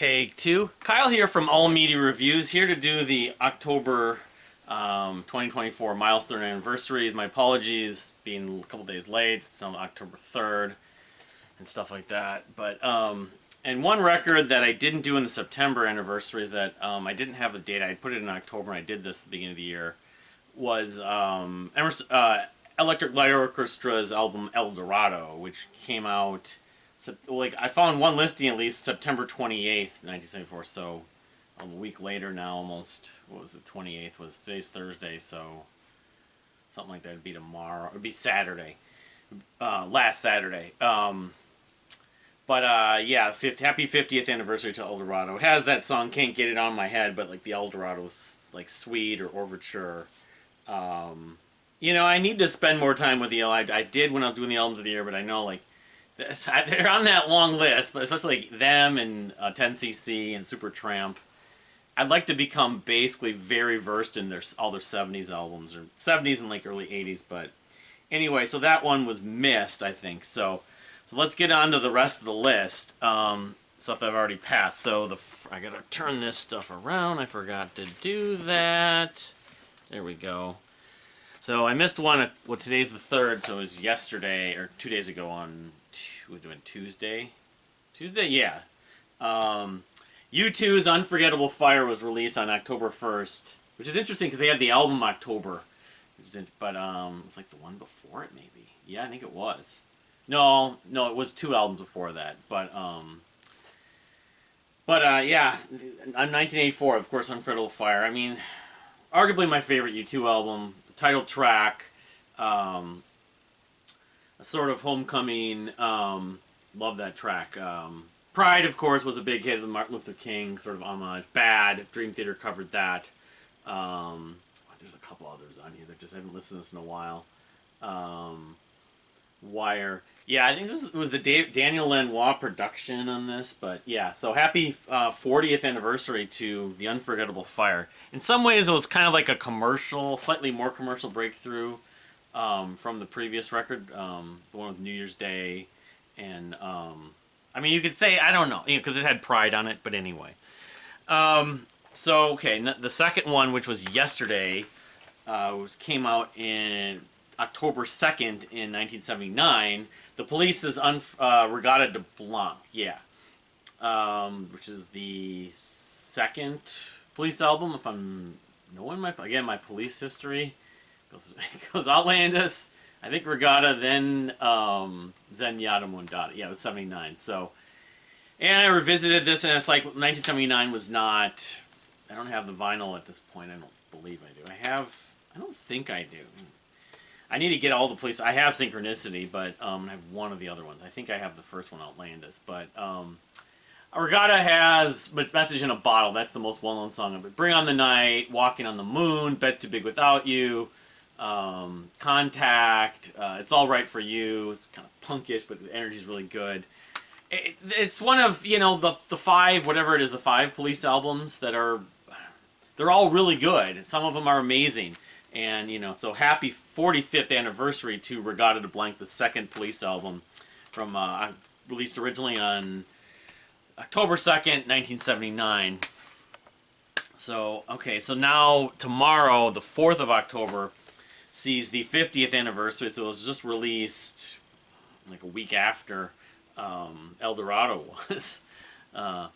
Take two. Kyle here from All Media Reviews, here to do the October 2024 Milestone Anniversaries. My apologies, being a couple days late. It's on October 3rd and stuff like that. But and one record that I didn't do in the September anniversaries that I didn't have a date. I put it in October and I did this at the beginning of the year. Was Electric Light Orchestra's album Eldorado, which came out. So, like, I found one listing at least September 28th, 1974, so a week later now almost. What was it, 28th? Today's Thursday, so something like that. It'd be tomorrow. It'd be Saturday. Last Saturday. Yeah, happy 50th anniversary to Eldorado. It has that song, Can't Get It On My Head, but like the Eldorado's like Suite or Overture. I need to spend more time with the I did when I was doing the albums of the year, but I know like they're on that long list, but especially like them and 10cc and Supertramp. I'd like to become basically very versed in all their 70s albums, or 70s and like early 80s. But anyway, so that one was missed, I think. So let's get on to the rest of the list. Stuff I've already passed. So I gotta turn this stuff around. I forgot to do that. There we go. So I missed one. Well, today's the 3rd, so it was yesterday or 2 days ago on. We're doing Tuesday? Tuesday, yeah. U2's Unforgettable Fire was released on October 1st, which is interesting because they had the album October. But it's like the one before it, maybe. Yeah, I think it was. No, it was 2 albums before that. But yeah, on 1984, of course, Unforgettable Fire. I mean, arguably my favorite U2 album. Title track. A sort of homecoming. Love that track. Pride, of course, was a big hit with Martin Luther King, sort of homage. Bad, Dream Theater covered that. There's a couple others on here that just haven't listened to this in a while. Wire. Yeah, I think it was the Daniel Lanois production on this, but yeah. So happy 40th anniversary to the Unforgettable Fire. In some ways, it was kind of like a commercial, slightly more commercial breakthrough from the previous record, the one with New Year's Day, and I mean, you could say, I don't know, because it had Pride on it, but anyway. The second one, which was yesterday, came out in October 2nd in 1979. The Police's Regatta de Blanc, yeah, which is the second Police album. If I'm knowing my Police history goes outlandish. I think Regatta, then Zenyatta Mondata. Yeah, it was 79. So, and I revisited this, and it's like 1979 was not. I don't have the vinyl at this point. I don't believe I do. I don't think I do. I need to get all the Police. I have Synchronicity, but I have one of the other ones. I think I have the first one, Outlandish. But Regatta has Message in a Bottle. That's the most well-known song of it. Bring on the Night, Walking on the Moon, Bet Too Big Without You, Contact, It's All Right for You. It's kind of punkish, but the energy's really good. It's one of, the 5, whatever it is, the 5 Police albums that they're all really good. Some of them are amazing. And, so happy 45th anniversary to Regatta de Blanc, the second Police album, from released originally on October 2nd, 1979. So, okay, so now tomorrow, the 4th of October, sees the 50th anniversary. So it was just released like a week after Eldorado was.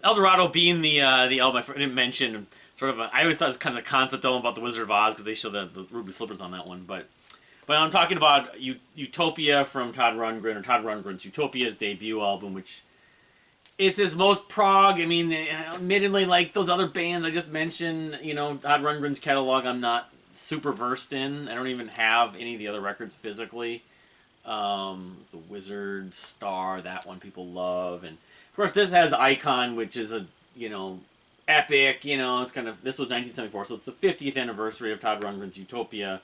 Eldorado being the album I didn't mention. Sort of I always thought it was kind of a concept album about the Wizard of Oz because they show the ruby slippers on that one. But I'm talking about Utopia from Todd Rundgren, or Todd Rundgren's Utopia's debut album, which it's his most prog. I mean, admittedly, like those other bands I just mentioned, Todd Rundgren's catalog I'm not super versed in. I don't even have any of the other records physically. The Wizard, Star, that one people love, and of course this has Icon, which is a epic. It's kind of, this was 1974, so it's the 50th anniversary of Todd Rundgren's Utopia.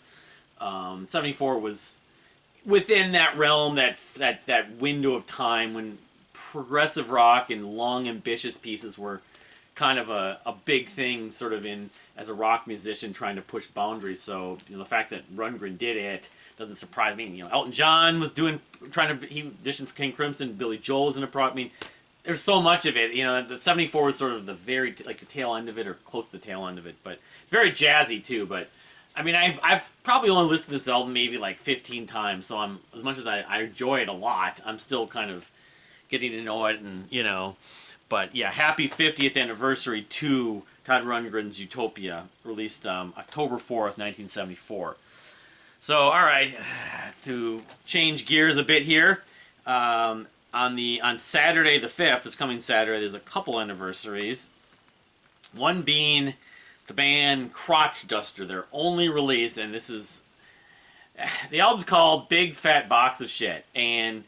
74 was within that realm, that window of time when progressive rock and long, ambitious pieces were kind of a big thing, sort of as a rock musician trying to push boundaries. So the fact that Rundgren did it doesn't surprise me. Elton John was he auditioned for King Crimson. Billy Joel was in a pro. I mean, there's so much of it. You know, the '74 was sort of the very like the tail end of it, or close to the tail end of it. But it's very jazzy too. But I mean, I've probably only listened to this album maybe like 15 times. So I'm, as much as I enjoy it a lot, I'm still kind of getting to know it, and you know. But yeah, happy 50th anniversary to Todd Rundgren's Utopia, released October 4th, 1974. So, all right, to change gears a bit here, on Saturday the 5th, this coming Saturday, there's a couple anniversaries. One being the band Crotchduster, their only release, and this is, the album's called Big Fat Box of Shit, and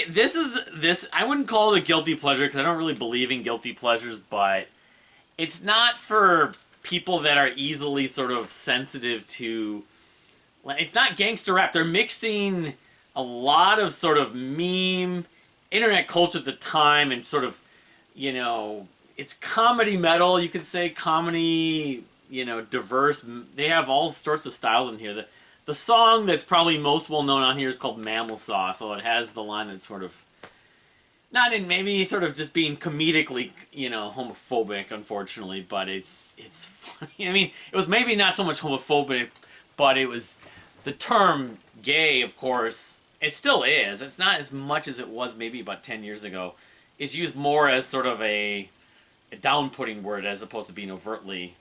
this I wouldn't call it a guilty pleasure because I don't really believe in guilty pleasures, but it's not for people that are easily sort of sensitive to. It's not gangster rap. They're mixing a lot of sort of meme internet culture at the time, and sort of, you know, it's comedy metal. You could say comedy, you know, diverse. They have all sorts of styles in here. The song that's probably most well known on here is called Mammal Sauce, so it has the line that's sort of, not in maybe sort of just being comedically, you know, homophobic, unfortunately, but it's funny. I mean, it was maybe not so much homophobic, but it was, the term gay, of course, it still is. It's not as much as it was maybe about 10 years ago. It's used more as sort of a down-putting word as opposed to being overtly,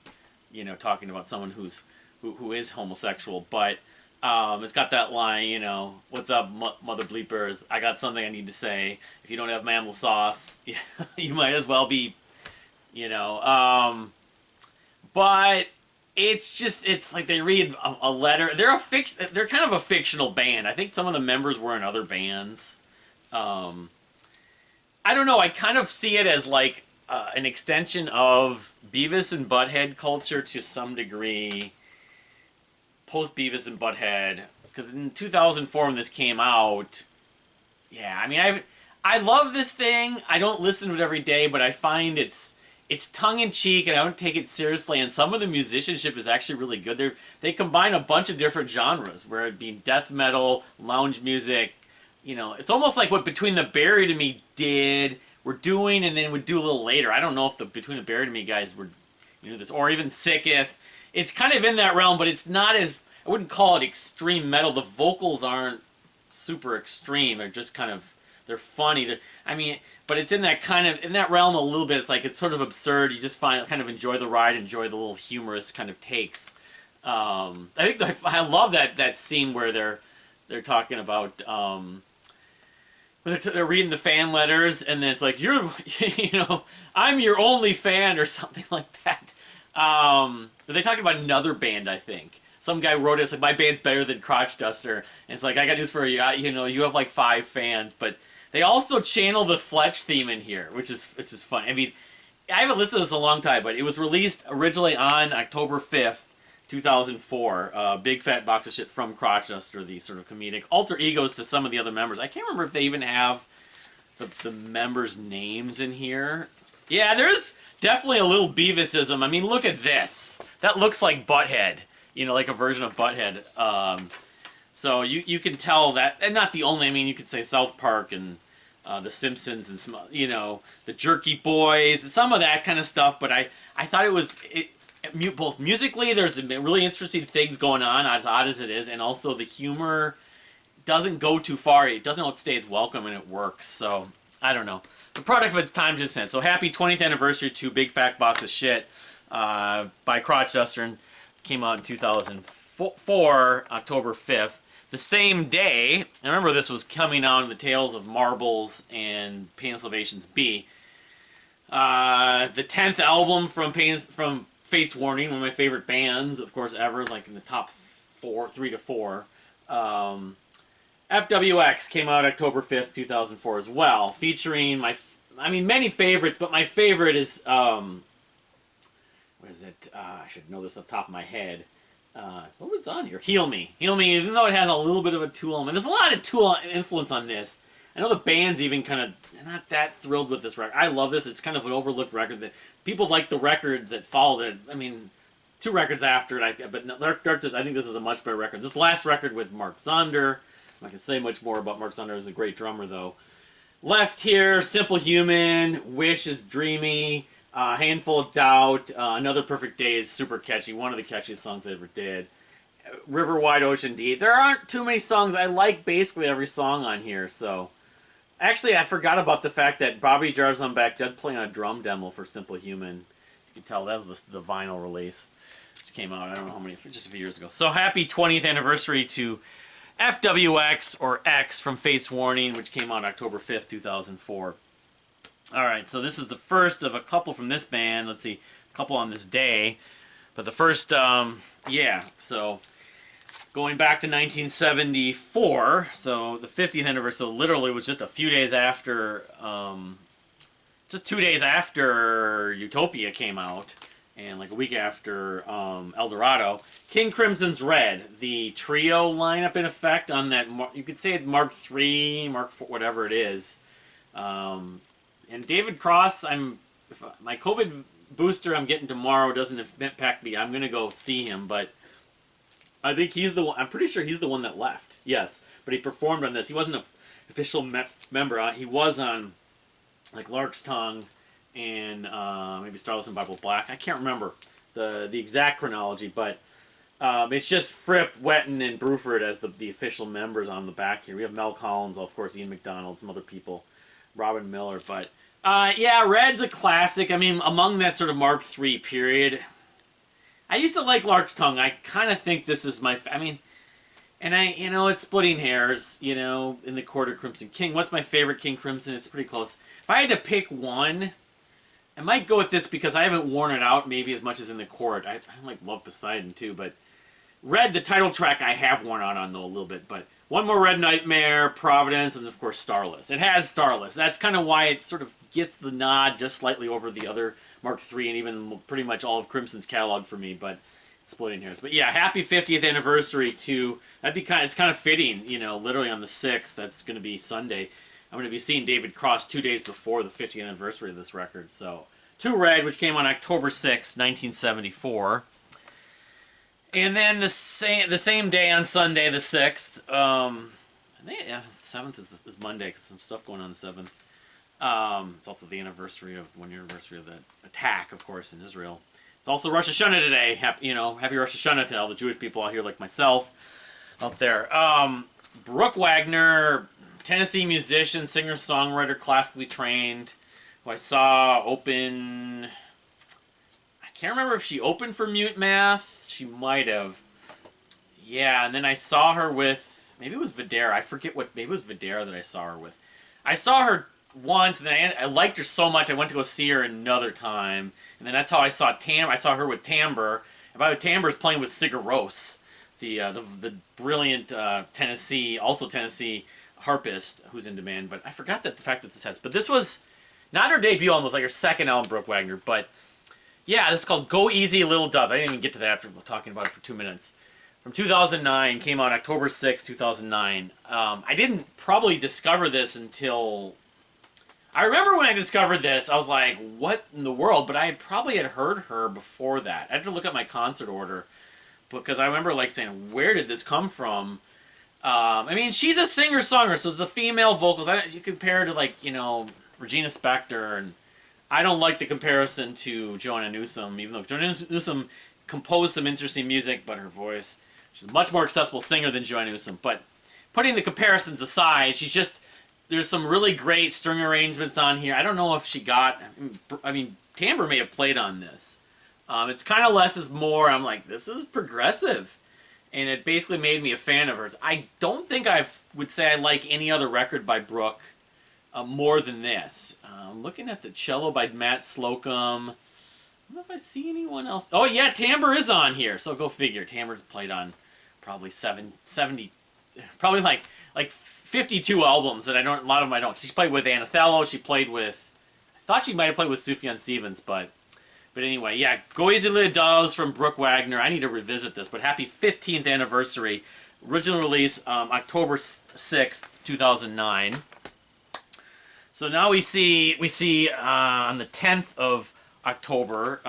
you know, talking about someone who is homosexual, but it's got that line, you know, what's up, mother bleepers, I got something I need to say. If you don't have mammal sauce, you might as well be, you know. But it's just, it's like they read a letter. They're kind of a fictional band. I think some of the members were in other bands. I don't know, I kind of see it as like an extension of Beavis and Butthead culture to some degree. Post Beavis and Butthead, because in 2004 when this came out, yeah, I mean, I love this thing. I don't listen to it every day, but I find it's tongue-in-cheek, and I don't take it seriously, and some of the musicianship is actually really good. They combine a bunch of different genres, where it be death metal, lounge music, you know, it's almost like what Between the Buried and Me were doing, and then would do a little later. I don't know if the Between the Buried and Me guys were, you know, this, or even Sicketh. It's kind of in that realm, but it's not as, I wouldn't call it extreme metal. The vocals aren't super extreme. They're just kind of, they're funny. I mean, but it's in that kind of, in that realm a little bit. It's like, it's sort of absurd. You just kind of enjoy the ride, enjoy the little humorous kind of takes. I think I love that scene where they're talking about, they're reading the fan letters, and then it's like, you know, I'm your only fan, or something like that. They talked about another band, I think. Some guy wrote it, it's like, my band's better than Crotchduster. And it's like, I got news for you, you know, you have like 5 fans. But they also channel the Fletch theme in here, which is fun. I mean, I haven't listened to this in a long time, but it was released originally on October 5th, 2004. Big Fat Box of Shit from Crotchduster, the sort of comedic alter egos to some of the other members. I can't remember if they even have the members' names in here. Yeah, there's definitely a little Beavisism. I mean, look at this. That looks like Butthead. You know, like a version of Butthead. So you can tell that, and not the only, I mean, you could say South Park and The Simpsons and some, you know, the Jerky Boys, and some of that kind of stuff, but I thought it was, both musically, there's really interesting things going on, as odd as it is, and also the humor doesn't go too far. It doesn't outstay its welcome, and it works, so, I don't know. The product of its time just sent. So happy 20th anniversary to Big Fat Box of Shit by Crotchduster, and came out in 2004, October 5th. The same day, I remember this was coming out in the Tales of Marbles and Pain and Salvation's B. The 10th album from Fate's Warning, one of my favorite bands, of course, ever, like in the top 3 to 4. FWX came out October 5th, 2004 as well, featuring many favorites, but my favorite is, what is it? I should know this off the top of my head. What was on here? Heal Me. Heal Me, even though it has a little bit of a Tool element. There's a lot of Tool influence on this. I know the band's even kind of not that thrilled with this record. I love this. It's kind of an overlooked record that people like the records that followed it. I mean, 2 records after it, but Dark, I think this is a much better record. This last record with Mark Zonder, I'm not going to say much more about Mark Zonder. He's a great drummer, though. left here, Simple Human, Wish is dreamy, Handful of Doubt, Another Perfect Day is super catchy, one of the catchiest songs they ever did. River Wide Ocean Deep. There aren't too many songs. I like basically every song on here, so... Actually, I forgot about the fact that Bobby Jar's on back did play on a drum demo for Simple Human. You can tell that was the vinyl release. Which came out, I don't know how many, just a few years ago. So happy 20th anniversary to FWX, or X, from Fate's Warning, which came out October 5th, 2004. Alright, so this is the first of a couple from this band. Let's see, a couple on this day. But the first, yeah, so... Going back to 1974, so the 50th anniversary, so literally was just a few days after, just 2 days after Utopia came out, and like a week after Eldorado. King Crimson's Red, the trio lineup in effect on that, you could say Mark III, Mark IV, whatever it is. And David Cross, my COVID booster I'm getting tomorrow doesn't impact me. I'm going to go see him, but... I think he's the one. I'm pretty sure he's the one that left. Yes, but he performed on this. He wasn't an official member. He was on, like, Lark's Tongue and maybe Starless and Bible Black. I can't remember the exact chronology, but it's just Fripp, Wetton, and Bruford as the official members on the back here. We have Mel Collins, of course, Ian McDonald, some other people, Robin Miller. But yeah, Red's a classic. I mean, among that sort of Mark III period. I used to like Lark's Tongue. I kind of think this is my... I mean, and it's splitting hairs, in the court of Crimson King. What's my favorite King Crimson? It's pretty close. If I had to pick one, I might go with this because I haven't worn it out maybe as much as in the court. I like Love Poseidon too, but Red, the title track, I have worn out on though a little bit. But One More Red Nightmare, Providence, and of course Starless. It has Starless. That's kind of why it sort of gets the nod just slightly over the other Mark III and even pretty much all of Crimson's catalog for me, but it's splitting hairs. But yeah, happy 50th anniversary to, it's kind of fitting, literally on the 6th, that's going to be Sunday. I'm going to be seeing David Cross 2 days before the 50th anniversary of this record. So, to Red, which came on October 6th, 1974. And then the same day on Sunday, the 6th, I think, yeah, the 7th is Monday, because some stuff going on the 7th. It's also the anniversary of 1 year anniversary of that attack, of course, in Israel. It's also Rosh Hashanah today. Happy Rosh Hashanah to all the Jewish people out here like myself out there. Brooke Waggoner, Tennessee musician, singer-songwriter, classically trained, who I saw open... I can't remember if she opened for Mute Math. She might have. Yeah, and then I saw her with... Maybe it was Videra. I forget what... Maybe it was Videra that I saw her with. I saw her once, and then I liked her so much I went to go see her another time. And then that's how I saw Tamber. I saw her with Tamber. And by the way, Tamber's playing with Sigur Rós, the brilliant Tennessee harpist who's in demand. But I forgot the fact that this has... But this was not her debut album. It was like her second album, Brooke Waggoner. But yeah, this is called Go Easy Little Dove. I didn't even get to that after talking about it for 2 minutes. From 2009, came out October 6, 2009. I didn't probably discover this until... I remember when I discovered this, I was like, what in the world? But I probably had heard her before that. I had to look at my concert order, because I remember like saying, where did this come from? I mean, she's a singer-songwriter, so the female vocals, you compare her to like, Regina Spektor, and I don't like the comparison to Joanna Newsom, even though Joanna Newsom composed some interesting music, but her voice, she's a much more accessible singer than Joanna Newsom. But putting the comparisons aside, she's just... There's some really great string arrangements on here. I don't know if she got... I mean, Tamber may have played on this. It's kind of less is more. I'm like, this is progressive. And it basically made me a fan of hers. I don't think I would say I like any other record by Brooke more than this. I'm looking at the cello by Matt Slocum. I don't know if I see anyone else. Oh, yeah, Tamber is on here. So go figure. Tamber's played on probably 70... Probably like 52 albums that a lot of them I don't. She played with Anna Thallo. She played with... I thought she might have played with Sufjan Stevens, but anyway, yeah. Go Easy Little Doves from Brooke Waggoner. I need to revisit this, but happy 15th anniversary. Original release October 6th, 2009. So now we see on the 10th of October,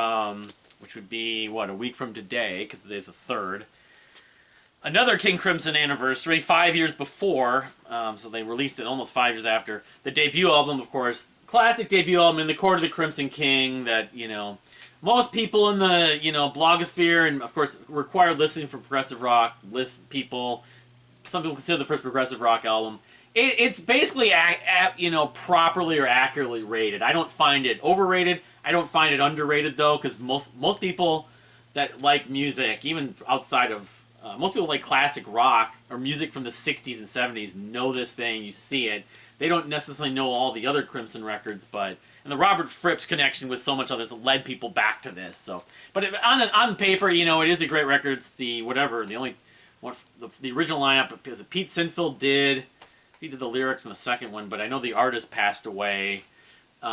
which would be, what, a week from today, because today's the 3rd. another King Crimson anniversary, 5 years before. So they released it almost 5 years after the debut album, of course. Classic debut album, In the Court of the Crimson King, that, most people in the, blogosphere and, of course, required listening for progressive rock, some people consider the first progressive rock album. It's basically, properly or accurately rated. I don't find it overrated. I don't find it underrated, though, because most people that like music, even outside of, most people like classic rock or music from the 60s and 70s know this thing, you see it. They don't necessarily know all the other Crimson records, and the Robert Fripp's connection with so much others led people back to this. So, but on paper, it is a great record. It's the original lineup is Pete Sinfield did. He did the lyrics in the second one, but I know the artist passed away.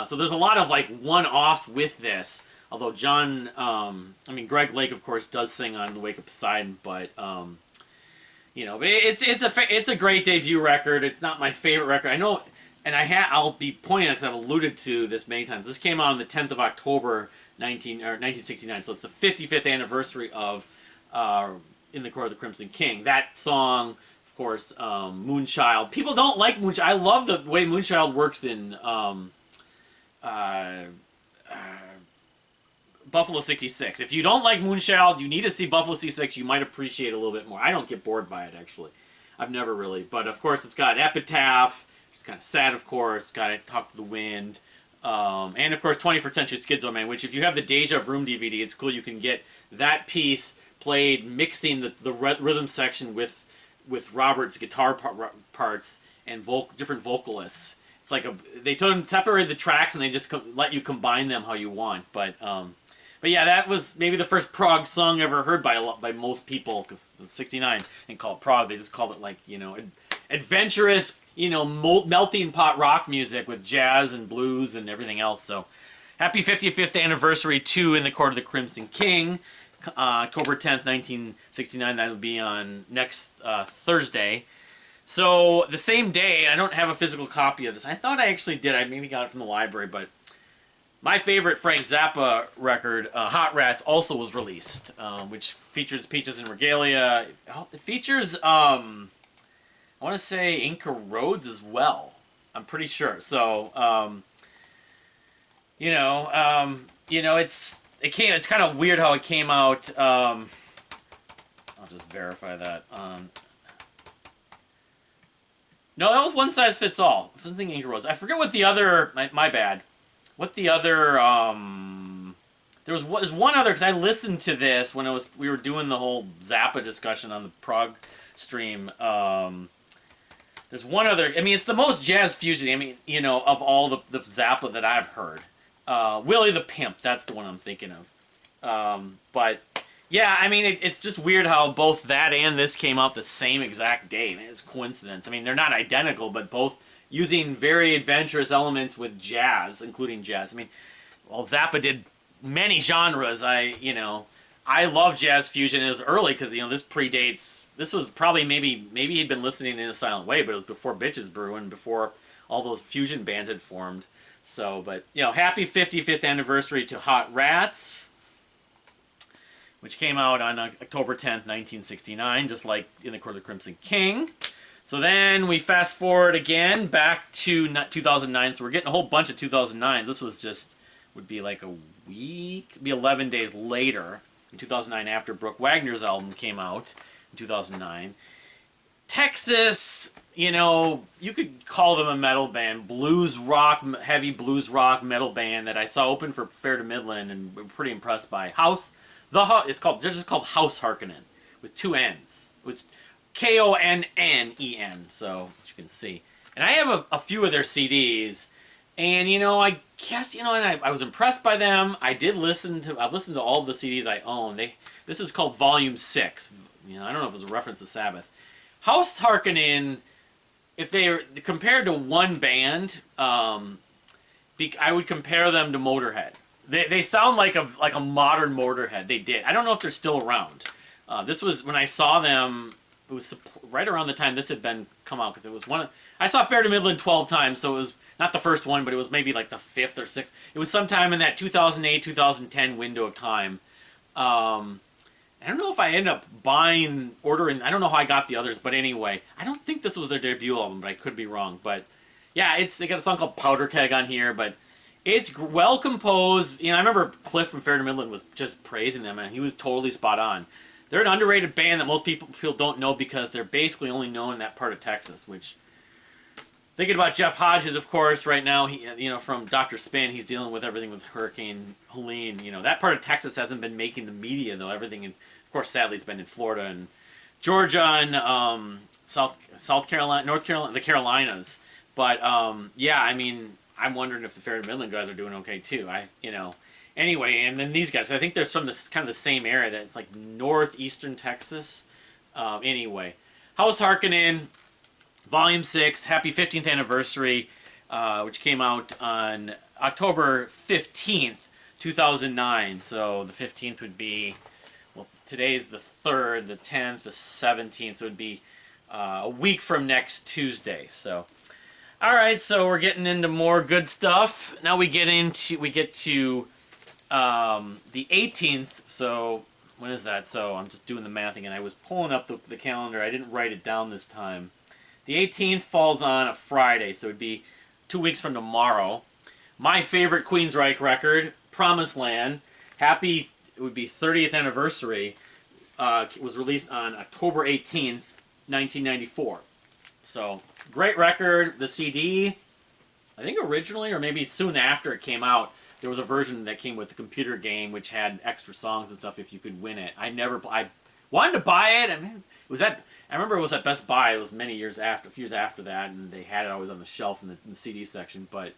So there's a lot of one-offs with this. Although Greg Lake, of course, does sing on the Wake Up Poseidon, but it's a great debut record. It's not my favorite record. I know, and I'll be pointing out because I've alluded to this many times. This came out on the 10th of October, 1969. So it's the 55th anniversary of In the Court of the Crimson King. That song, of course, Moonchild. People don't like Moonchild. I love the way Moonchild works in Buffalo 66. If you don't like Moonchild, you need to see Buffalo 66. You might appreciate it a little bit more. I don't get bored by it, actually. I've never really. But, of course, it's got Epitaph. It's kind of sad, of course. Got Talk to the Wind. And, of course, 21st Century Schizo Man, which if you have the Deja Vroom DVD, it's cool. You can get that piece played, mixing the rhythm section with Robert's guitar parts and different vocalists. It's like they separated the tracks and they just let you combine them how you want. But yeah, that was maybe the first prog song ever heard by most people, because it was 69 and called prog. They just called it adventurous, melting pot rock music with jazz and blues and everything else. So happy 55th anniversary to In the Court of the Crimson King. October 10th, 1969. That'll be on next Thursday. So the same day, I don't have a physical copy of this. I thought I actually did. I maybe got it from the library, but my favorite Frank Zappa record, Hot Rats, also was released, which features Peaches and Regalia. It features, I want to say, Inca Roads as well. I'm pretty sure. So, it's kind of weird how it came out. I'll just verify that. No, that was One Size Fits All. I was thinking Inca Roads. I forget what the other. My bad. What the other? There's one other, because I listened to this when we were doing the whole Zappa discussion on the prog stream. There's one other. I mean, it's the most jazz fusion. I mean, of all the Zappa that I've heard. Willie the Pimp. That's the one I'm thinking of. But yeah, I mean, it's just weird how both that and this came out the same exact day. It's coincidence. I mean, they're not identical, but both using very adventurous elements with jazz, including jazz. I mean, well, Zappa did many genres. I love jazz fusion. It was early because, this predates. This was probably maybe he'd been listening in a silent way, but it was before Bitches Brew and before all those fusion bands had formed. So, but, happy 55th anniversary to Hot Rats, which came out on October 10th, 1969, just like In the Court of the Crimson King. So then we fast forward again back to 2009. So we're getting a whole bunch of 2009. This would be like a week, be 11 days later in 2009 after Brooke Waggoner's album came out in 2009. Texas, you could call them a metal band, blues rock, heavy blues rock metal band that I saw open for Fair to Midland and were pretty impressed by. They're just called House Harkonnen with two N's. It's Konnen, so as you can see. And I have a few of their CDs, and I guess and I was impressed by them. I've listened to all of the CDs I own. This is called Volume 6. I don't know if it's a reference to Sabbath. House Harkonnen, if they're compared to one band, I would compare them to Motorhead. They sound like a modern Motorhead. They did. I don't know if they're still around. This was when I saw them. It was right around the time this had come out, because it was I saw Fair to Midland 12 times, so it was not the first one, but it was maybe like the 5th or 6th. It was sometime in that 2008-2010 window of time. And I don't know if I ended up ordering. I don't know how I got the others, but anyway, I don't think this was their debut album, but I could be wrong. But yeah, they got a song called Powder Keg on here, but it's well composed. You know, I remember Cliff from Fair to Midland was just praising them, and he was totally spot on. They're an underrated band that most people don't know because they're basically only known in that part of Texas, which... Thinking about Jeff Hodges, of course, right now, from Dr. Spin, he's dealing with everything with Hurricane Helene. That part of Texas hasn't been making the media, though. Everything, of course, sadly, it's been in Florida and Georgia and South Carolina, North Carolina, the Carolinas. But, yeah, I mean, I'm wondering if the Fair to Midland guys are doing okay, too. Anyway, and then these guys, I think they're from this kind of the same area. That it's like northeastern Texas. Anyway, House Harkonnen... Volume 6, Happy 15th Anniversary, which came out on October 15th, 2009. So the 15th would be, well, today's the 3rd, the 10th, the 17th, so it would be a week from next Tuesday. So, all right, so we're getting into more good stuff. Now we get to the 18th, so when is that? So I'm just doing the math again. I was pulling up the calendar. I didn't write it down this time. The 18th falls on a Friday, so it would be 2 weeks from tomorrow. My favorite Queensrÿche record, Promised Land, it would be 30th anniversary, was released on October 18th, 1994. So, great record. The CD, I think originally, or maybe soon after it came out, there was a version that came with the computer game, which had extra songs and stuff if you could win it. I wanted to buy it, and I remember it was at Best Buy. It was a few years after that, and they had it always on the shelf in the CD section. But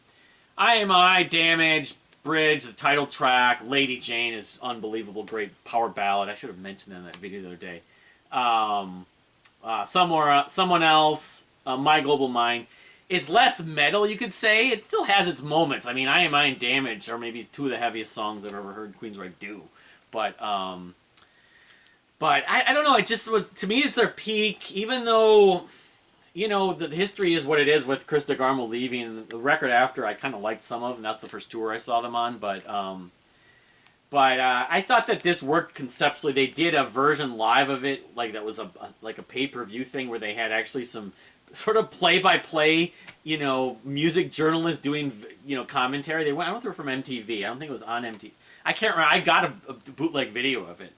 IMI, Damage, Bridge, the title track, Lady Jane is unbelievable, great power ballad. I should have mentioned that in that video the other day. Someone Else, My Global Mind. It's less metal, you could say. It still has its moments. I mean, IMI and Damage are maybe two of the heaviest songs I've ever heard Queensrÿche do. But I don't know, it just was, to me, it's their peak, even though, the history is what it is with Chris DeGarmo leaving. The record after, I kind of liked some of, and that's the first tour I saw them on, but I thought that this worked conceptually. They did a version live of it, like that was a pay-per-view thing where they had actually some sort of play-by-play, music journalists doing, commentary. I don't know if they were from MTV. I don't think it was on MTV. I can't remember. I got a bootleg video of it.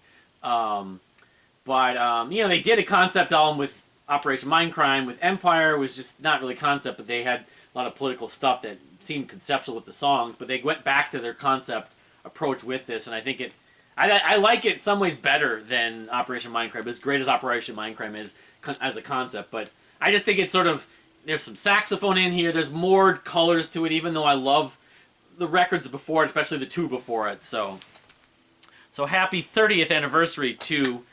They did a concept album with Operation Mindcrime. With Empire, it was just not really concept, but they had a lot of political stuff that seemed conceptual with the songs, but they went back to their concept approach with this, and I think I like it in some ways better than Operation Mindcrime, as great as Operation Mindcrime is as a concept, but I just think it's sort of, there's some saxophone in here, there's more colors to it, even though I love the records before it, especially the two before it, so happy 30th anniversary to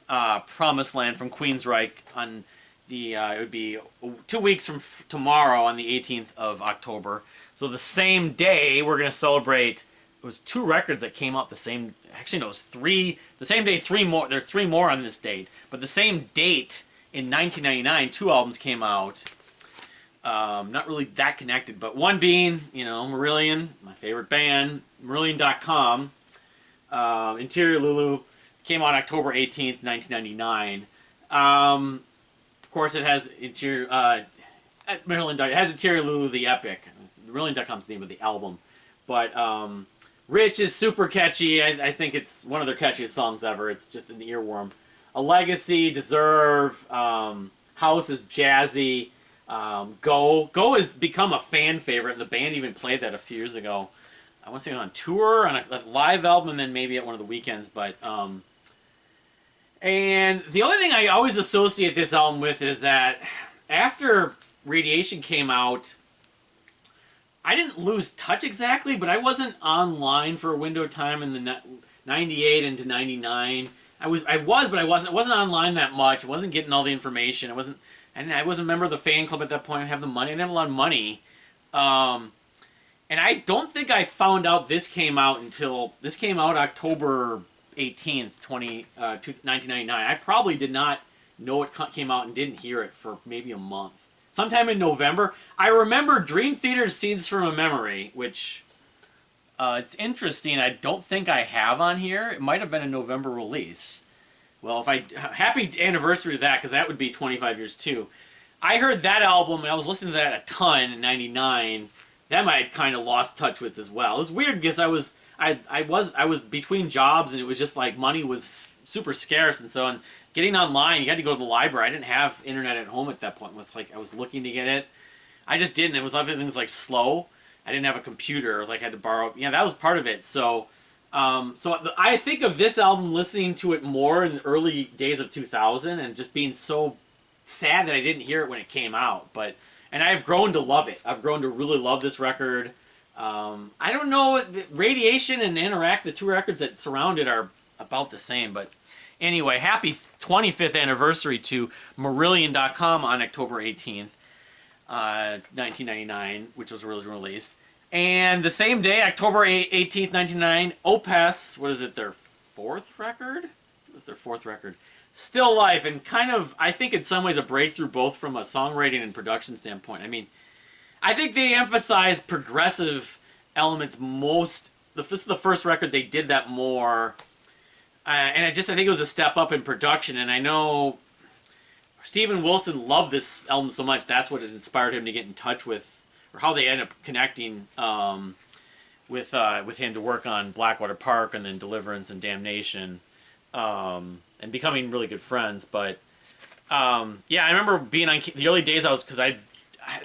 Promised Land from Queensrÿche on it would be 2 weeks from tomorrow on the 18th of October. So the same day we're going to celebrate, it was 2 records that came out the same, actually no, it was 3, the same day 3 more, there are 3 more on this date, but the same date in 1999, 2 albums came out. Not really that connected, but one being, Marillion, my favorite band, Marillion.com. Interior Lulu came out October 18th, 1999. Of course, it has Interior Lulu the Epic. Marillion.com's the name of the album. But Rich is super catchy. I think it's one of their catchiest songs ever. It's just an earworm. A Legacy, Deserve, House is jazzy. Go has become a fan favorite, and the band even played that a few years ago. I want to say on tour, on a live album, and then maybe at one of the weekends. But and the only thing I always associate this album with is that after Radiation came out, I didn't lose touch exactly, but I wasn't online for a window of time in the 98 into 99. I was, but I wasn't online that much. I wasn't getting all the information. I wasn't a member of the fan club at that point. I have the money. I didn't have a lot of money. And I don't think I found out this came out October 18th, 1999. I probably did not know it came out and didn't hear it for maybe a month. Sometime in November. I remember Dream Theater's Scenes from a Memory, which it's interesting. I don't think I have on here. It might have been a November release. Well, happy anniversary to that, because that would be 25 years too. I heard that album, and I was listening to that a ton in '99. That I had kind of lost touch with as well. It was weird because I was between jobs, and it was just like money was super scarce, and so getting online, you had to go to the library. I didn't have internet at home at that point. It was like I was looking to get it. I just didn't. Everything was like slow. I didn't have a computer. It was like I had to borrow. Yeah, that was part of it. So, I think of this album, listening to it more in the early days of 2000, and just being so sad that I didn't hear it when it came out. And I've grown to love it. I've grown to really love this record. I don't know. Radiation and Interact, the two records that surround it, are about the same. But anyway, happy 25th anniversary to Marillion.com on October 18th, 1999, which was originally released. And the same day, October 18th, 1999, Opeth, what is it, their fourth record? It was their fourth record. Still Life, and kind of, I think in some ways a breakthrough both from a songwriting and production standpoint. I mean, I think they emphasize progressive elements most. This is the first record they did that more. And I think it was a step up in production. And I know Steven Wilson loved this album so much, that's what inspired him to get in touch with, or how they ended up connecting with him to work on Blackwater Park and then Deliverance and Damnation. And becoming really good friends. But yeah, I remember being on the early days. It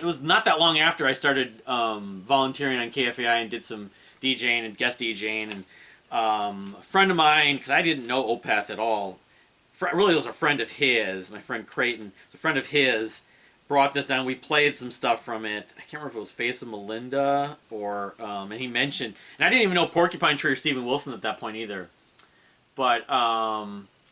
was not that long after I started volunteering on KFAI and did some DJing and guest DJing. And a friend of mine, because I didn't know Opeth at all, really was a friend of his. My friend Creighton, was a friend of his, brought this down. We played some stuff from it. I can't remember if it was Face of Melinda or and he mentioned, and I didn't even know Porcupine Tree or Steven Wilson at that point either. But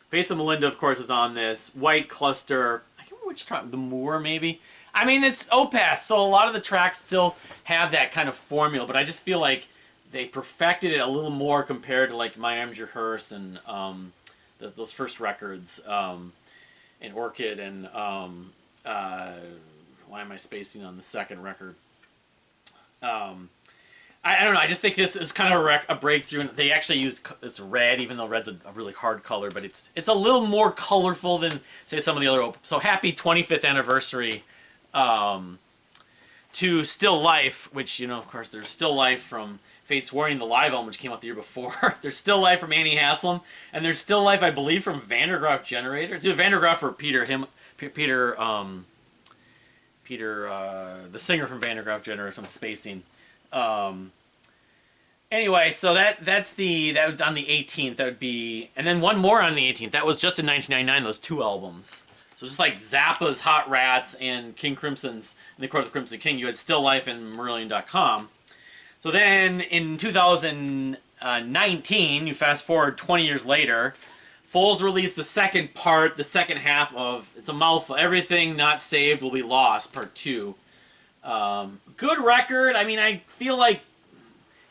Face of Melinda, of course, is on this. White Cluster, I can't remember which track, The Moor, maybe? I mean, it's Opeth, so a lot of the tracks still have that kind of formula, but I just feel like they perfected it a little more compared to, like, My Arms Your Hearse and those first records, and Orchid, and why am I spacing on the second record? I don't know. I just think this is kind of a breakthrough. And they actually use this red, even though red's a really hard color, but it's a little more colorful than, say, some of the other. So happy 25th anniversary to Still Life, which, you know, of course, there's Still Life from Fate's Warning, the live album, which came out the year before. There's Still Life from Annie Haslam, and there's Still Life, I believe, from Vandergraaf Generator. It's either Vandergraaf or Peter, the singer from Vandergraaf Generator. Some spacing. Anyway, so that was on the 18th. That would be, and then one more on the 18th. That was just in 1999. Those two albums. So just like Zappa's Hot Rats and King Crimson's In the Court of the Crimson King, you had Still Life and Marillion.com. So then in 2019, you fast forward 20 years later, Foals released the second half of, it's a mouthful, Everything Not Saved Will Be Lost, Part 2. Good record. I mean, I feel like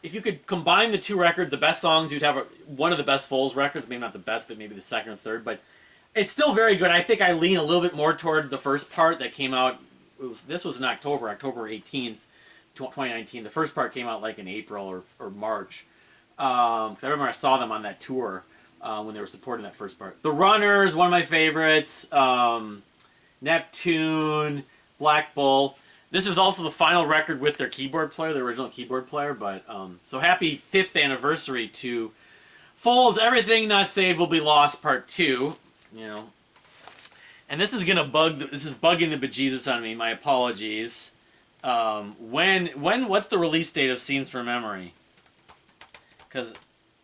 if you could combine the two records, the best songs, you'd have one of the best Foals records. Maybe not the best, but maybe the second or third. But it's still very good. I think I lean a little bit more toward the first part that came out. This was in October 18th, 2019. The first part came out like in April or March. Because I remember I saw them on that tour when they were supporting that first part. The Runners, one of my favorites. Neptune, Black Bull. This is also the final record with their keyboard player, the original keyboard player. But so happy 5th anniversary to Foals. Everything Not Saved Will Be Lost, Part 2. You know, and this is bugging the bejesus on me. My apologies. What's the release date of Scenes from Memory? Because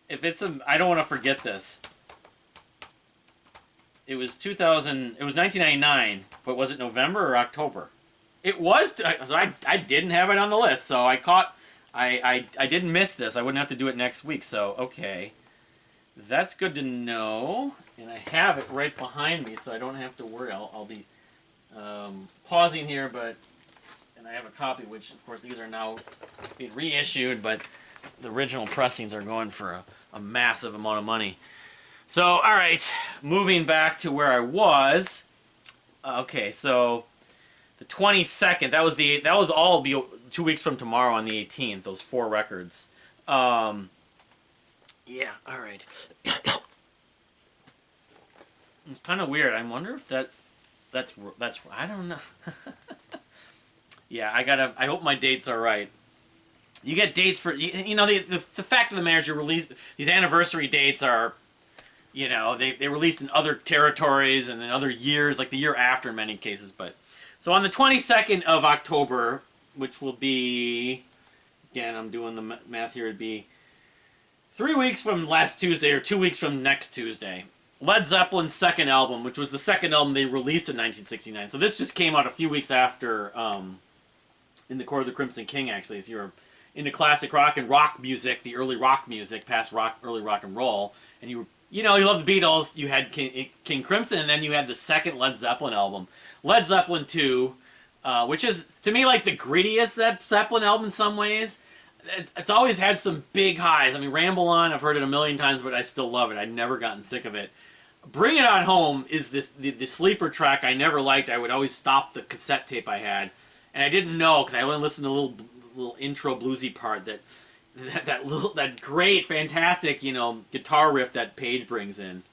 if it's I don't want to forget this. It was 1999, but was it November or October? It was. So I didn't have it on the list, so I didn't miss this. I wouldn't have to do it next week. So okay, that's good to know, and I have it right behind me, so I don't have to worry. I'll be pausing here, and I have a copy, which of course these are now being reissued, but the original pressings are going for a massive amount of money. So all right, moving back to where I was. Okay, so. The 22nd, that was all be 2 weeks from tomorrow on the 18th, those 4 records. Yeah, all right. It's kind of weird. I wonder if that's I don't know. Yeah, I hope my dates are right. You get dates for the fact of the matter is you release these anniversary dates are, they released in other territories and in other years, like the year after in many cases. But so on the 22nd of October, which will be, again, I'm doing the math here, it'd be 3 weeks from last Tuesday or 2 weeks from next Tuesday. Led Zeppelin's second album, which was the second album they released in 1969. So this just came out a few weeks after In the Court of the Crimson King, actually, if you're into classic rock and rock music, the early rock music, past early rock and roll, and you love the Beatles, you had King Crimson, and then you had the second Led Zeppelin album, Led Zeppelin II, which is, to me, like the grittiest Zeppelin album in some ways. It's always had some big highs. I mean, Ramble On, I've heard it a million times, but I still love it. I've never gotten sick of it. Bring It On Home is the sleeper track I never liked. I would always stop the cassette tape I had, and I didn't know, because I only listened to a little intro bluesy part that great, fantastic, guitar riff that Page brings in.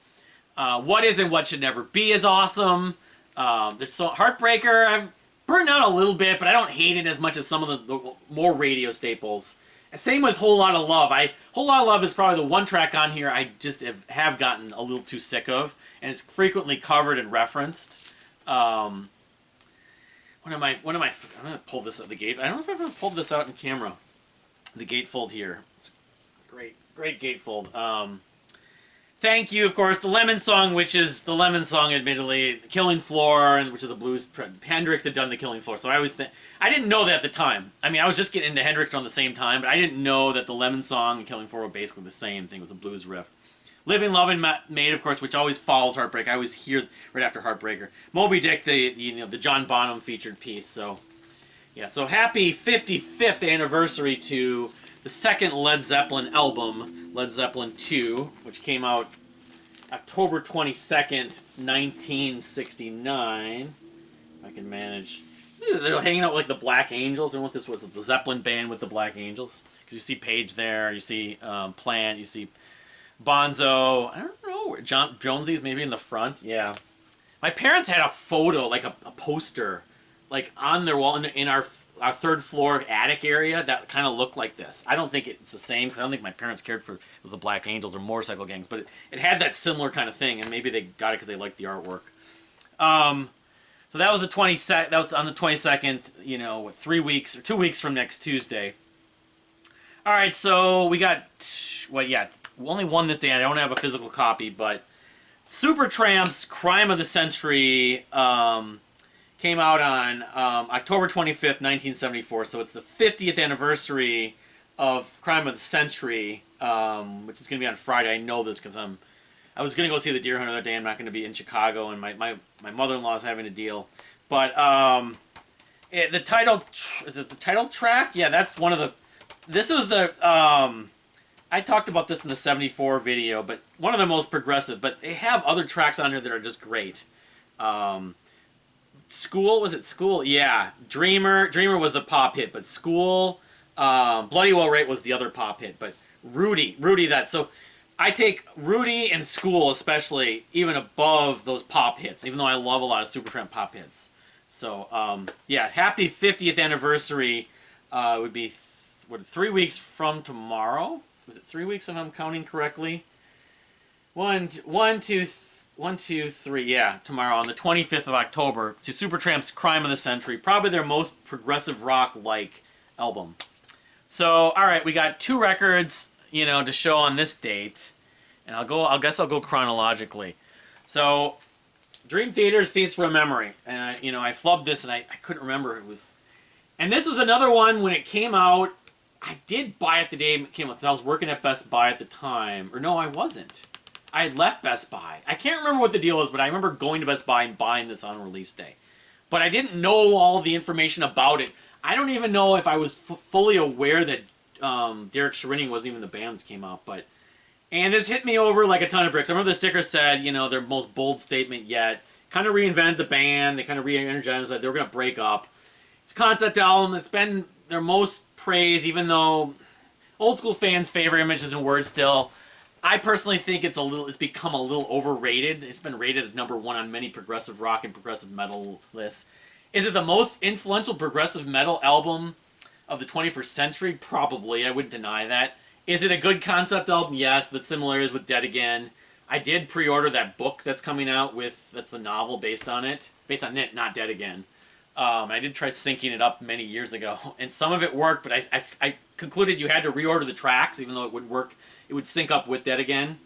What Is and What Should Never Be is awesome. There's Heartbreaker, I've burned out a little bit, but I don't hate it as much as some of the more radio staples. And same with Whole Lot of Love. Whole Lot of Love is probably the one track on here I just have gotten a little too sick of, and it's frequently covered and referenced. I'm gonna pull this at the gate. I don't know if I've ever pulled this out in camera. The gatefold here. It's great gatefold. Thank You, of course, the Lemon Song, which is the Lemon Song, admittedly, the Killing Floor, which is the blues. Hendrix had done the Killing Floor, so I didn't know that at the time. I mean, I was just getting into Hendrix around the same time, but I didn't know that the Lemon Song and Killing Floor were basically the same thing with a blues riff. Living, Loving, Made, of course, which always follows Heartbreak. I always hear right after Heartbreaker. Moby Dick, the John Bonham featured piece. So, yeah. So happy 55th anniversary to the second Led Zeppelin album, Led Zeppelin II, which came out October 22nd, 1969. If I can manage. They're hanging out like the Black Angels. I don't know what this was, the Zeppelin band with the Black Angels. Because you see Page there, you see Plant, you see Bonzo. I don't know, Jonesy's maybe in the front. Yeah. My parents had a photo, like a poster, like on their wall in our third floor attic area that kind of looked like this. I don't think it's the same, because I don't think my parents cared for the Black Angels or motorcycle gangs, but it had that similar kind of thing, and maybe they got it because they liked the artwork. So that was that was on the 22nd, 3 weeks or 2 weeks from next Tuesday. All right, so we got, only one this day. I don't have a physical copy, but Supertramp's Crime of the Century came out on October 25th, 1974, so it's the 50th anniversary of Crime of the Century, which is going to be on Friday. I know this because I was going to go see the Deer Hunter the other day. I'm not going to be in Chicago, and my mother-in-law is having a deal. But the title, is it the title track? Yeah, that's one of the, this was the, I talked about this in the 74 video, but one of the most progressive, but they have other tracks on here that are just great. School, was it School? Yeah. Dreamer was the pop hit, but School, Bloody Well Right was the other pop hit, but Rudy, that. So I take Rudy and School especially even above those pop hits, even though I love a lot of Supertramp pop hits. So, yeah, happy 50th anniversary would be 3 weeks from tomorrow? Was it 3 weeks if I'm counting correctly? One, two, 3, yeah, tomorrow on the 25th of October to Supertramp's Crime of the Century, probably their most progressive rock-like album. So, all right, we got 2 records, to show on this date, and I guess I'll go chronologically. So, Dream Theater, Seats for a Memory, and I flubbed this and I couldn't remember it was, and this was another one when it came out. I did buy it the day it came out because I was working at Best Buy at the time, or no, I wasn't. I had left Best Buy. I can't remember what the deal was, but I remember going to Best Buy and buying this on release day. But I didn't know all the information about it. I don't even know if I was fully aware that Derek Sherinian wasn't even the band that came out. And this hit me over like a ton of bricks. I remember the sticker said, their most bold statement yet. Kind of reinvented the band. They kind of re-energized that they were going to break up. It's a concept album. It's been their most praised, even though old school fans' favorite Images and Words still. I personally think it's become a little overrated. It's been rated as #1 on many progressive rock and progressive metal lists. Is it the most influential progressive metal album of the 21st century? Probably. I wouldn't deny that. Is it a good concept album? Yes. The similarities with Dead Again. I did pre-order that book that's coming out that's the novel based on it, not Dead Again. I did try syncing it up many years ago, and some of it worked, but I concluded you had to reorder the tracks, even though it would work. It would sync up with Dead Again.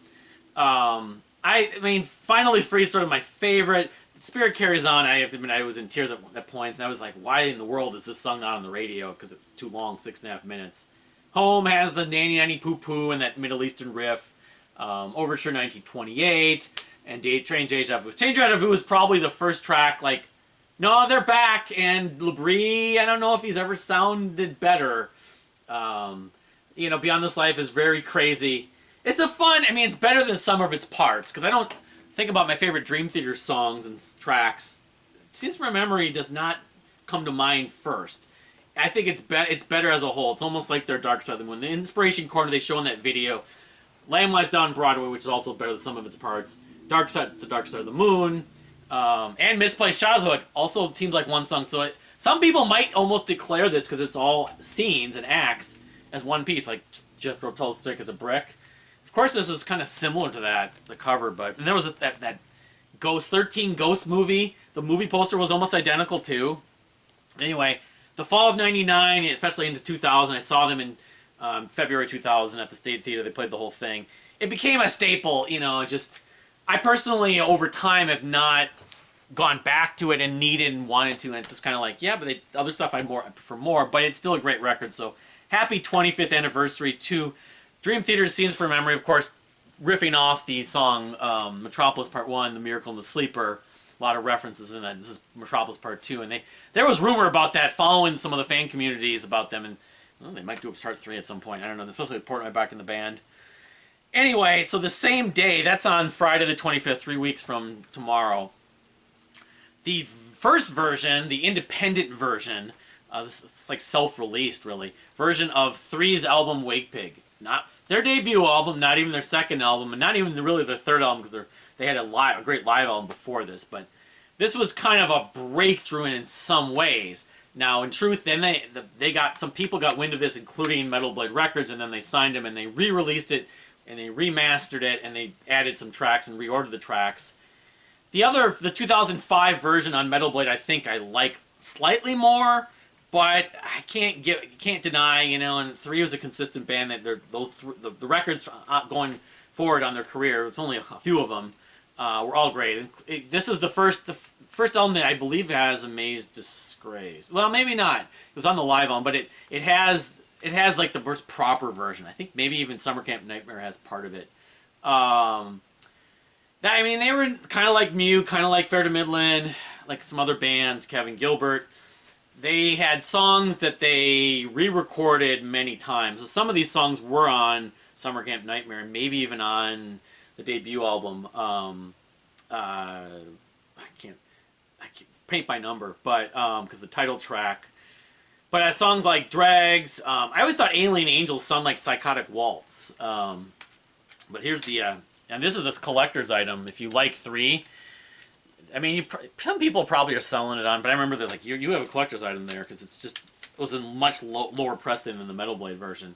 I mean, Finally Free is sort of my favorite. Spirit Carries On, I have to admit, I was in tears at points, and I was like, why in the world is this song not on the radio? Because it's too long, 6.5 minutes. Home has the Nanny Nanny Poo Poo and that Middle Eastern riff. Overture 1928, and Train Deja Vu. Train Deja Vu is probably the first track, like, no, they're back, and Labrie, I don't know if he's ever sounded better. Beyond This Life is very crazy. It's it's better than some of its parts, because I don't think about my favorite Dream Theater songs and tracks. Scenes from Memory does not come to mind first. I think it's better as a whole. It's almost like their Dark Side of the Moon. The Inspiration Corner they show in that video, Lamb Lies Down Broadway, which is also better than some of its parts, The Dark Side of the Moon, and Misplaced Childhood also seems like one song. So some people might almost declare this, because it's all scenes and acts, as one piece, like Jethro Tull's Thick as a Brick. Of course, this was kind of similar to that, the cover, but and there was that Ghost 13 Ghost movie. The movie poster was almost identical too. Anyway, the fall of '99, especially into 2000, I saw them in February 2000 at the State Theater. They played the whole thing. It became a staple, I personally, over time, have not gone back to it and needed and wanted to, and it's just kind of like, yeah, but other stuff I prefer more, but it's still a great record, so happy 25th anniversary to Dream Theater's Scenes from Memory, of course, riffing off the song Metropolis Part 1, The Miracle and the Sleeper. A lot of references in that. This is Metropolis Part 2, and there was rumor about that following some of the fan communities about them, and they might do a Part 3 at some point. I don't know, especially with Portnoy back in the band. Anyway, so the same day, that's on Friday the 25th, 3 weeks from tomorrow. The first version, the independent version, it's like self-released, really, version of Three's album Wake Pig. Not their debut album, not even their second album, and not even really their third album, because they had a great live album before this, but this was kind of a breakthrough in some ways. Now, in truth, then some people got wind of this, including Metal Blade Records, and then they signed them, and they re-released it, and they remastered it, and they added some tracks and reordered the tracks. The 2005 version on Metal Blade, I think I like slightly more, but I can't deny, and Three was a consistent band that the records going forward on their career, it's only a few of them, were all great. This is the first album that I believe has Amazed Disgrace. Well, maybe not. It was on the live album, but it has like the first proper version. I think maybe even Summer Camp Nightmare has part of it. They were kind of like Mew, kind of like Fair to Midland, like some other bands, Kevin Gilbert. They had songs that they re-recorded many times. So some of these songs were on Summer Camp Nightmare, and maybe even on the debut album. I can't paint by number, but because the title track. But a song like Drags, I always thought Alien Angels sound like Psychotic Waltz. But here's and this is a collector's item. If you like Three, some people probably are selling it on, but I remember they're like, you have a collector's item there, because it was in much lower press than the Metal Blade version.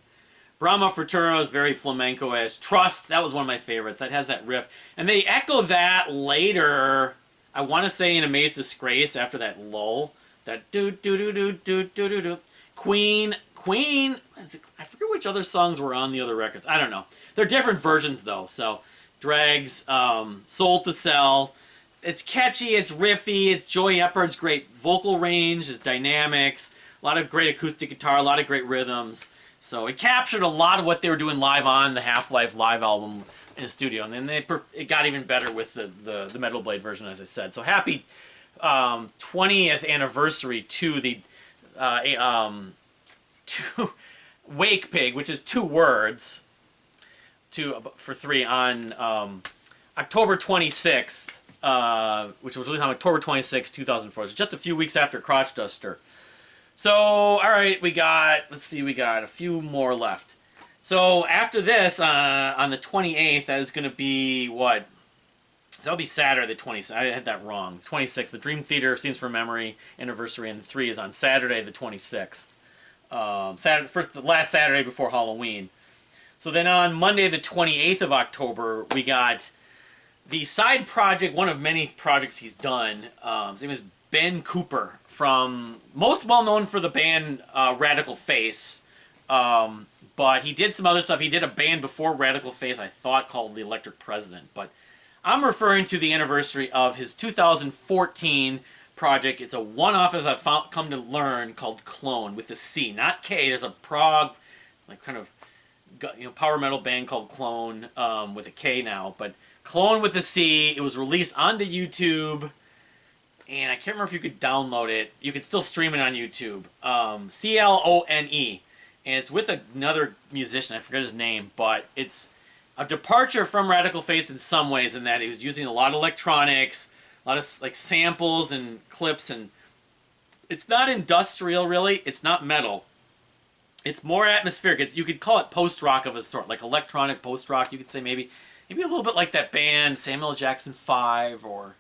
Brahma Futuro is very flamenco-ish. Trust, that was one of my favorites. That has that riff. And they echo that later, I want to say in Amazed Disgrace, after that lull. That do-do-do-do-do-do-do-do. Queen, I forget which other songs were on the other records. I don't know. They're different versions, though. So, Drags, Soul to Sell. It's catchy, it's riffy, it's Joey Eppard's great vocal range, his dynamics, a lot of great acoustic guitar, a lot of great rhythms. So it captured a lot of what they were doing live on the Half-Life live album in the studio, and then it got even better with the Metal Blade version, as I said. So happy 20th anniversary to the to Wake Pig, which is 2 words for Three on October 26th. Which was released on October 26, 2004. So just a few weeks after Crotchduster. So, all right, we got a few more left. So after this, on the 28th, that is going to be what? So that'll be Saturday the 26th. I had that wrong. 26th, the Dream Theater Scenes from Memory anniversary, and 3 is on Saturday the 26th. The last Saturday before Halloween. So then on Monday the 28th of October, we got the side project, one of many projects he's done. His name is Ben Cooper, most well known for the band Radical Face. But he did some other stuff. He did a band before Radical Face, I thought, called The Electric President. But I'm referring to the anniversary of his 2014 project. It's a one-off, as I've come to learn, called Clone, with a C, not K. There's a prog, like kind of, power metal band called Clone, with a K now. But Clone with a C. It was released onto YouTube, and I can't remember if you could download it. You could still stream it on YouTube. CLONE. And it's with another musician, I forget his name, but it's a departure from Radical Face in some ways, in that he was using a lot of electronics, a lot of like samples and clips, and it's not industrial really, it's not metal. It's more atmospheric. You could call it post-rock of a sort, like electronic post-rock, you could say maybe a little bit like that band, Samuel Jackson 5, or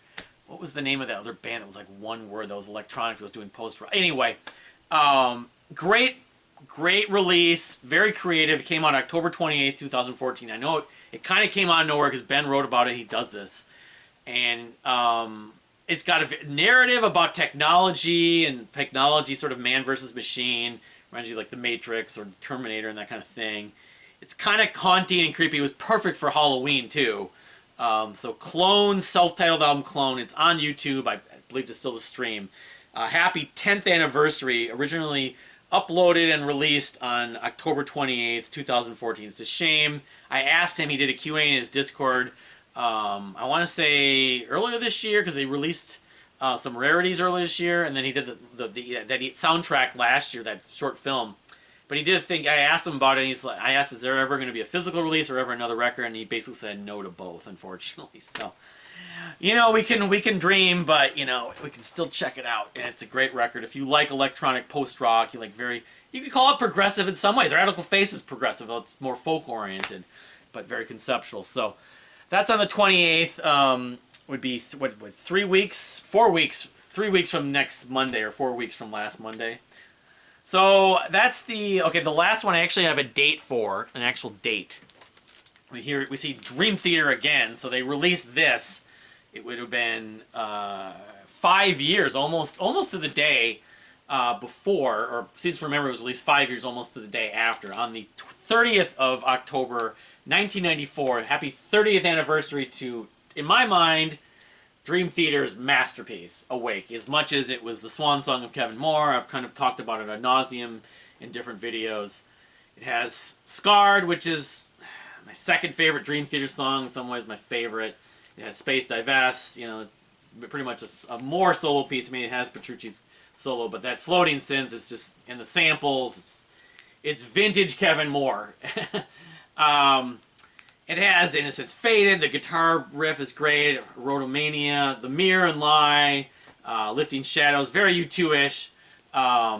what was the name of that other band that was like one word that was electronic, that was doing post-rock? Anyway, Great release, very creative. It came out October 28th, 2014. I know it kind of came out of nowhere because Ben wrote about it. He does this. And it's got a narrative about technology, and technology sort of man versus machine. Reminds you like The Matrix or Terminator and that kind of thing. It's kind of haunting and creepy. It was perfect for Halloween, too. So Clone, self-titled album Clone. It's on YouTube. I believe it's still the stream. Happy 10th anniversary. Originally uploaded and released on October 28th, 2014. It's a shame. I asked him, he did a Q&A in his Discord, I want to say earlier this year, because he released some rarities earlier this year, and then he did that soundtrack last year, that short film. But he did a thing, I asked him about it, and I asked, is there ever going to be a physical release or ever another record, and he basically said no to both, unfortunately. So, we can dream, but, we can still check it out. And it's a great record. If you like electronic post-rock, you could call it progressive in some ways. Radical Face is progressive, though it's more folk-oriented, but very conceptual. So that's on the 28th. Would be, 3 weeks? 4 weeks. 3 weeks from next Monday, or 4 weeks from last Monday. So that's the last one I actually have a date for, an actual date. We see Dream Theater again, so they released this. It would have been 5 years, almost to the day before, or Scenes from Memory was released 5 years, almost to the day after, on the 30th of October, 1994. Happy 30th anniversary to, in my mind, Dream Theater's masterpiece, Awake. As much as it was the swan song of Kevin Moore, I've kind of talked about it ad nauseum in different videos. It has Scarred, which is my second favorite Dream Theater song, in some ways my favorite. It has Space Divest, it's pretty much a more solo piece. I mean, it has Petrucci's solo, but that floating synth is just, and the samples, it's vintage Kevin Moore. It has Innocence Faded, the guitar riff is great, Rotomania, The Mirror and Lie, Lifting Shadows, very U2-ish,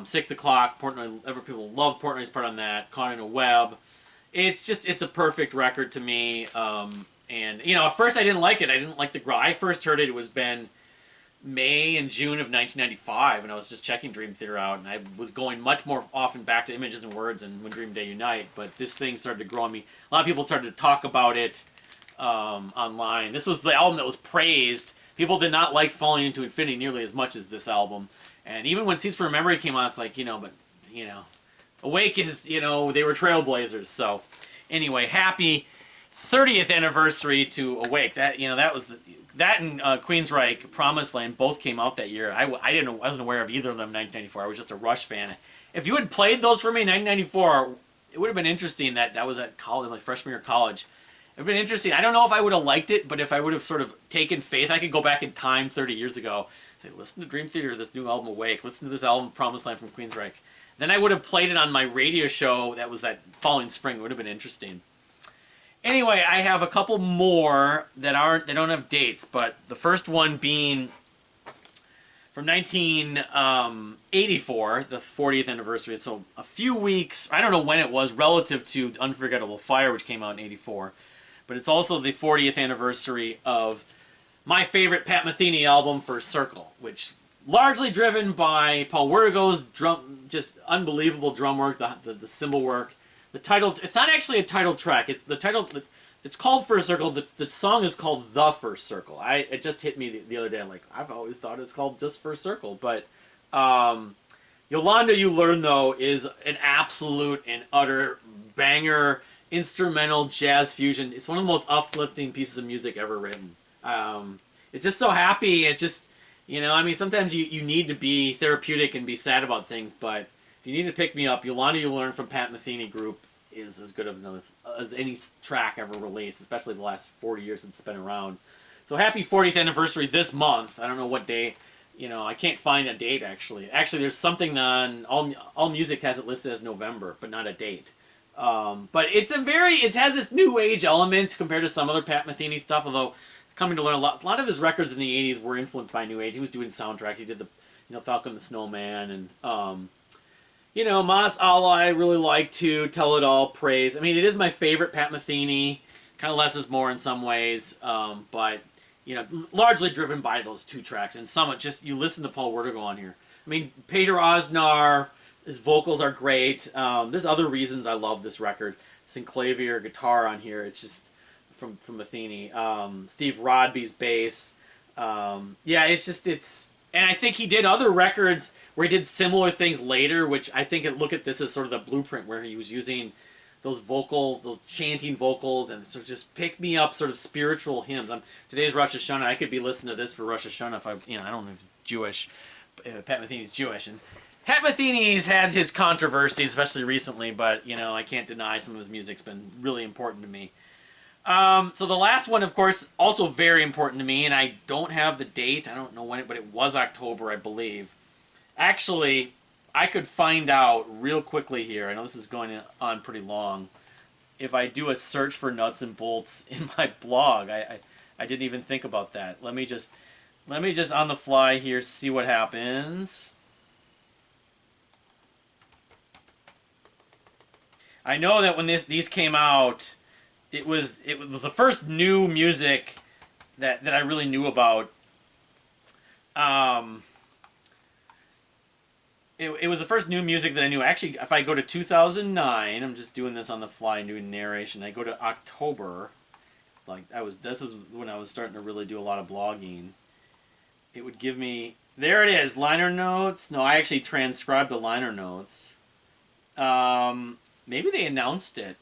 6 o'clock, Portnoy, people love Portnoy's part on that, Caught in a Web. It's a perfect record to me. And, at first I didn't like it. I didn't like the growl. I first heard it was been May and June of 1995, and I was just checking Dream Theater out, and I was going much more often back to Images and Words and When Dream Day Unite, but this thing started to grow on me. A lot of people started to talk about it online. This was the album that was praised. People did not like Falling Into Infinity nearly as much as this album. And even when Scenes from Memory came out, it's like, Awake is, they were trailblazers. So, anyway, happy 30th anniversary to Awake. That was that and Queensrÿche, Promised Land, both came out that year. I wasn't aware of either of them in 1994. I was just a Rush fan. If you had played those for me in 1994, it would have been interesting. That was at college, like freshman year of college. It would have been interesting. I don't know if I would have liked it, but if I would have sort of taken faith, I could go back in time 30 years ago. Say, listen to Dream Theater, this new album Awake. Listen to this album Promised Land from Queensrÿche. Then I would have played it on my radio show. That was that following spring. It would have been interesting. Anyway, I have a couple more that don't have dates, but the first one being from from 1984, the 40th anniversary. So a few weeks, I don't know when it was, relative to Unforgettable Fire, which came out in 84. But it's also the 40th anniversary of my favorite Pat Metheny album, First Circle, which largely driven by Paul Wernigo's drum, just unbelievable drum work, the cymbal work. The title, it's not actually a title track. It's called First Circle. The song is called The First Circle. It just hit me the other day. I'm like, I've always thought it's called just First Circle. But Yolanda You Learn, though, is an absolute and utter banger, instrumental jazz fusion. It's one of the most uplifting pieces of music ever written. It's just so happy. It's just, I mean, sometimes you need to be therapeutic and be sad about things, but if you need to pick me up, Yolanda You Learn from Pat Metheny Group is as good as any track ever released, especially the last 40 years since it's been around. So happy 40th anniversary this month. I don't know what day, I can't find a date actually. Actually, there's something on All Music has it listed as November, but not a date. But it has this new age element compared to some other Pat Metheny stuff, although coming to learn a lot of his records in the 80s were influenced by new age. He was doing soundtracks. He did the Falcon the Snowman and Mas Allah I really like too. Tell It All, Praise. I mean, it is my favorite Pat Metheny. Kind of less is more in some ways, but largely driven by those two tracks. And some just you listen to Paul Wernigo on here. I mean, Peter Osnar, his vocals are great. There's other reasons I love this record. Synclavier guitar on here. It's just from Metheny. Steve Rodby's bass. And I think he did other records where he did similar things later, which I think look at this as sort of the blueprint where he was using those vocals, those chanting vocals, and sort of just pick me up sort of spiritual hymns. Today's Rosh Hashanah. I could be listening to this for Rosh Hashanah if I don't know if he's Jewish. Pat Metheny's Jewish, and Pat Metheny's had his controversies, especially recently, but I can't deny some of his music's been really important to me. So the last one, of course, also very important to me, and I don't have the date. I don't know when but it was October, I believe. Actually, I could find out real quickly here. I know this is going on pretty long. If I do a search for nuts and bolts in my blog, I didn't even think about that. Let me just on the fly here see what happens. I know that when these came out, it was the first new music that I really knew about. It was the first new music that I knew. Actually, if I go to 2009, I'm just doing this on the fly, new narration. I go to October. It's like this is when I was starting to really do a lot of blogging. It would give me, there it is, liner notes. No, I actually transcribed the liner notes. Maybe they announced it.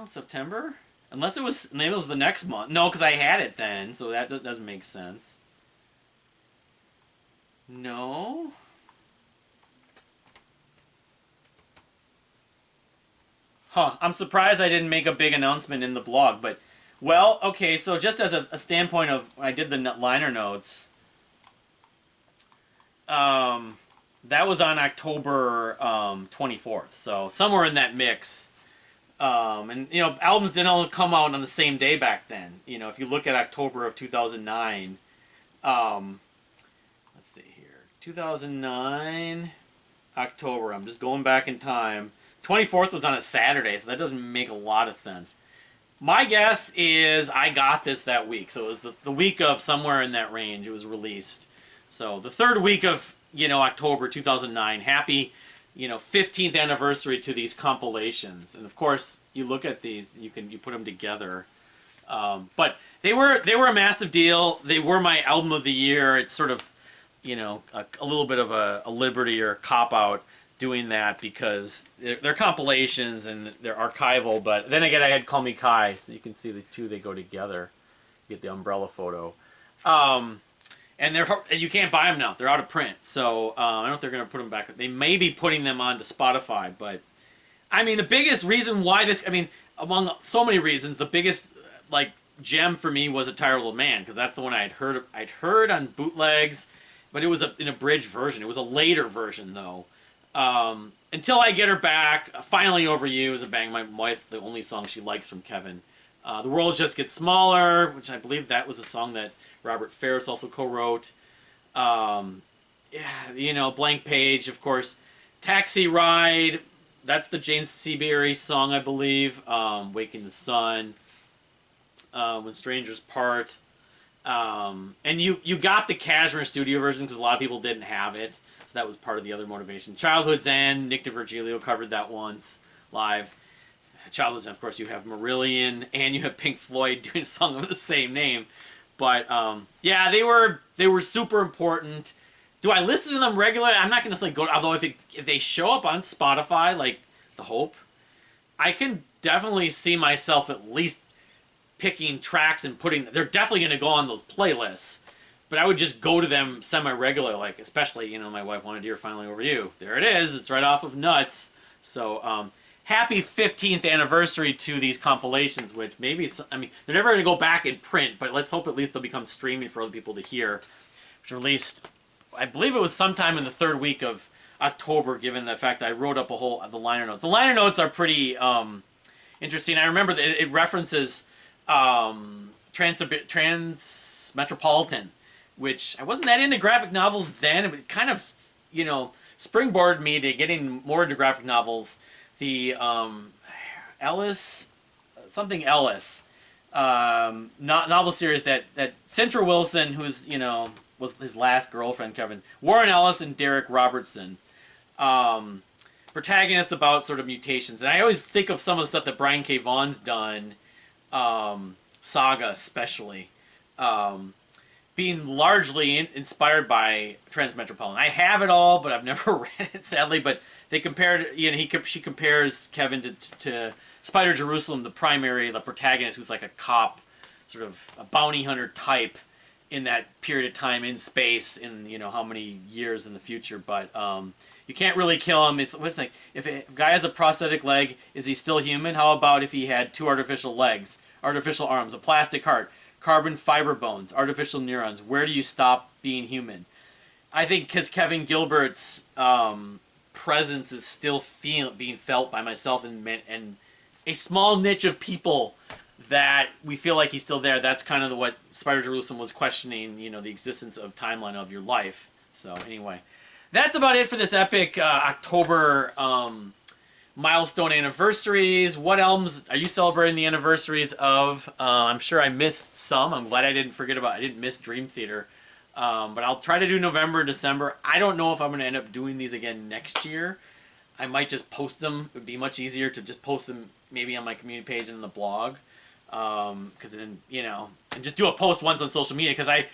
September? Maybe it was the next month. No, because I had it then, so that doesn't make sense. No. I'm surprised I didn't make a big announcement in the blog, but, well, okay, so just as a standpoint of, I did the liner notes, that was on October 24th, so somewhere in that mix. And, albums didn't all come out on the same day back then. If you look at October of 2009, let's see here, 2009, October, I'm just going back in time. 24th was on a Saturday, so that doesn't make a lot of sense. My guess is I got this that week, so it was the week of somewhere in that range it was released. So the third week of, October 2009, happy, 15th anniversary to these compilations. And of course, you look at these, you put them together. But they were a massive deal. They were my album of the year. It's sort of, a little bit of a liberty or cop-out doing that because they're compilations and they're archival. But then again, I had Call Me Kai, so you can see the two, they go together. You get the umbrella photo. And you can't buy them now. They're out of print. So I don't know if they're going to put them back. They may be putting them onto Spotify. But, I mean, the biggest reason why among so many reasons, the biggest, gem for me was A Tired Old Man. Because that's the one I'd heard on bootlegs. But it was in a bridge version. It was a later version, though. Until I Get Her Back, Finally Over You is a bang. My wife's the only song she likes from Kevin. The World Just Gets Smaller, which I believe that was a song that Robert Ferris also co-wrote. Yeah, Blank Page, of course. Taxi Ride, that's the Jane Seabury song, I believe. Waking the Sun. When Strangers Part. And you got the Kashmir studio version because a lot of people didn't have it. So that was part of the other motivation. Childhood's End, Nick DiVirgilio covered that once live. Childhood's End, of course, you have Marillion and you have Pink Floyd doing a song of the same name. But yeah, they were super important. Do I listen to them regularly? I'm not going to say go. Although if they show up on Spotify, like The Hope, I can definitely see myself at least picking tracks and putting. They're definitely going to go on those playlists. But I would just go to them semi-regular, like especially my wife wanted to hear "Finally Over You." There it is. It's right off of Nuts. So happy 15th anniversary to these compilations, which maybe they're never going to go back in print, but let's hope at least they'll become streaming for other people to hear. Which released. I believe it was sometime in the third week of October, given the fact that I wrote up the liner notes. The liner notes are pretty interesting. I remember that it references Transmetropolitan, which I wasn't that into graphic novels then. It kind of, springboarded me to getting more into graphic novels. The Ellis novel series that Centra Wilson, who's, was his last girlfriend, Kevin. Warren Ellis and Derek Robertson. Protagonists about sort of mutations. And I always think of some of the stuff that Brian K. Vaughan's done, Saga especially, being largely inspired by Transmetropolitan. I have it all, but I've never read it, sadly. But they compared, she compares Kevin to Spider Jerusalem, the protagonist, who's like a cop, sort of a bounty hunter type, in that period of time in space, in how many years in the future, but you can't really kill him. It's like if a guy has a prosthetic leg, is he still human? How about if he had 2 artificial legs, artificial arms, a plastic heart, carbon fiber bones, artificial neurons? Where do you stop being human? I think because Kevin Gilbert's presence is still being felt by myself and a small niche of people that we feel like he's still there. That's kind of what Spider Jerusalem was questioning, the existence of timeline of your life. So anyway, that's about it for this epic October Milestone Anniversaries. What albums are you celebrating the anniversaries of? I'm sure I missed some. I'm glad I didn't miss Dream Theater. But I'll try to do November, December. I don't know if I'm going to end up doing these again next year. I might just post them. It would be much easier to just post them maybe on my community page and the blog. Because then, and just do a post once on social media, because I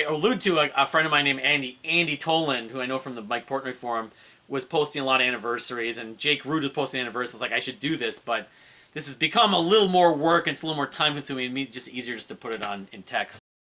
allude to a friend of mine named Andy Toland, who I know from the Mike Portnoy forum, was posting a lot of anniversaries, and Jake Root was posting anniversaries. Like, I should do this, but this has become a little more work, and it's a little more time consuming, and just easier just to put it on in text.